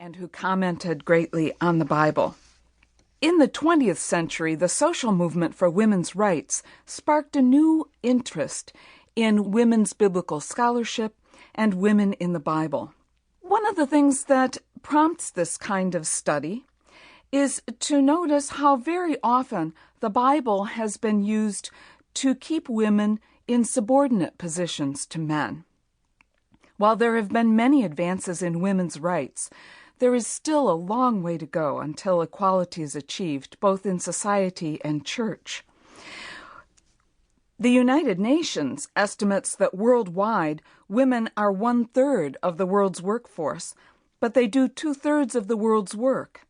and who commented greatly on the Bible. In the 20th century, the social movement for women's rights sparked a new interest in women's biblical scholarship and women in the Bible. One of the things that prompts this kind of study is to notice how very often the Bible has been used to keep women in subordinate positions to men. While there have been many advances in women's rights, there is still a long way to go until equality is achieved, both in society and church. The United Nations estimates that worldwide, women are 1/3 of the world's workforce, but they do 2/3 of the world's work.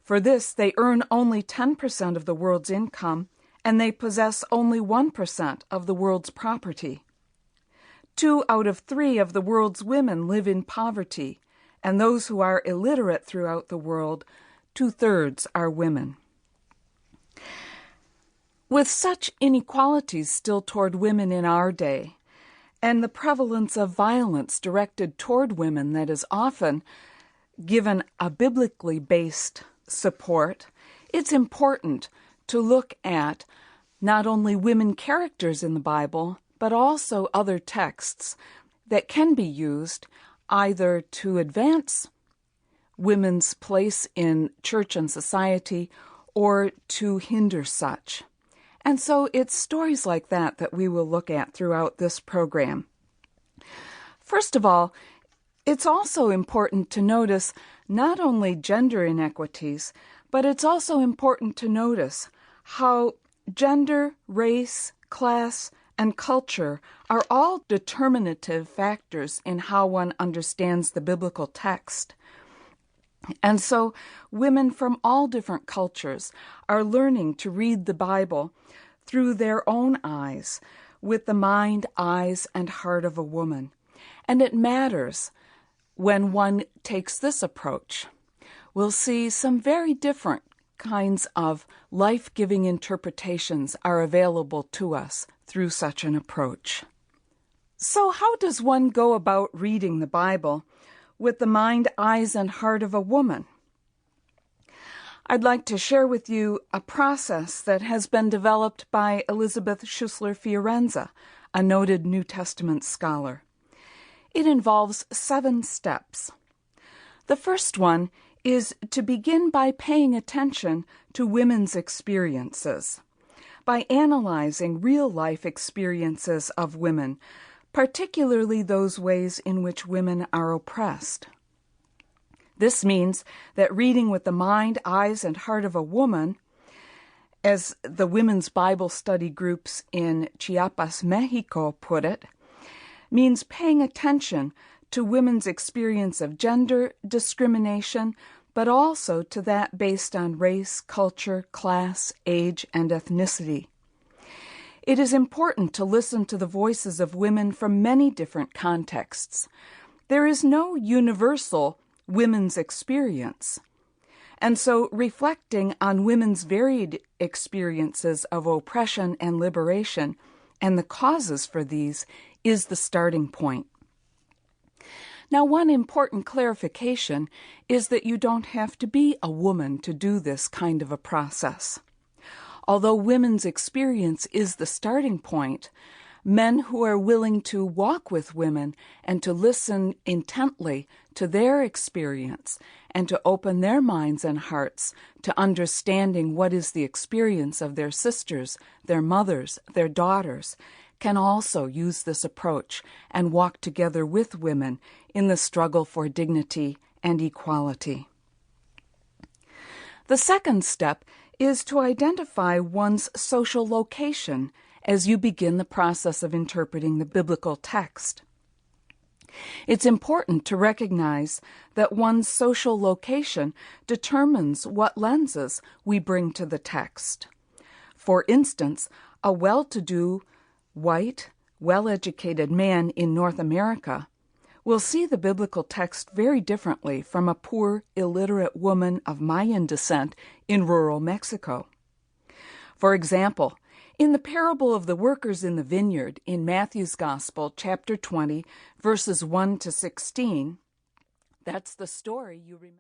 For this, they earn only 10% of the world's income, and they possess only 1% of the world's property. 2 out of 3 of the world's women live in poverty, and those who are illiterate throughout the world, 2/3 are women. With such inequalities still toward women in our day, and the prevalence of violence directed toward women that is often given a biblically based support, it's important to look at not only women characters in the Bible, but also other texts that can be used either to advance women's place in church and society or to hinder such. And so it's stories like that that we will look at throughout this program. First of all, it's also important to notice not only gender inequities, but it's also important to notice how gender, race, class, and culture are all determinative factors in how one understands the biblical text. And so women from all different cultures are learning to read the Bible through their own eyes, with the mind, eyes, and heart of a woman. And it matters when one takes this approach. We'll see some very different kinds of life-giving interpretations are available to us through such an approach. So how does one go about reading the Bible with the mind, eyes, and heart of a woman? I'd like to share with you a process that has been developed by Elizabeth Schussler Fiorenza, a noted New Testament scholar. It involves 7 steps. The first one is to begin by paying attention to women's experiences, by analyzing real-life experiences of women, particularly those ways in which women are oppressed. This means that reading with the mind, eyes, and heart of a woman, as the women's Bible study groups in Chiapas, Mexico put it, means paying attention to women's experience of gender discrimination, but also to that based on race, culture, class, age, and ethnicity. It is important to listen to the voices of women from many different contexts. There is no universal women's experience. And so reflecting on women's varied experiences of oppression and liberation and the causes for these is the starting point. Now, one important clarification is that you don't have to be a woman to do this kind of a process. Although women's experience is the starting point, men who are willing to walk with women and to listen intently to their experience and to open their minds and hearts to understanding what is the experience of their sisters, their mothers, their daughters, can also use this approach and walk together with women in the struggle for dignity and equality. The second step is to identify one's social location as you begin the process of interpreting the biblical text. It's important to recognize that one's social location determines what lenses we bring to the text. For instance, a well-to-do, white, well-educated man in North America will see the biblical text very differently from a poor, illiterate woman of Mayan descent in rural Mexico. For example, in the parable of the workers in the vineyard in Matthew's Gospel, chapter 20, verses 1 to 16, that's the story you remember.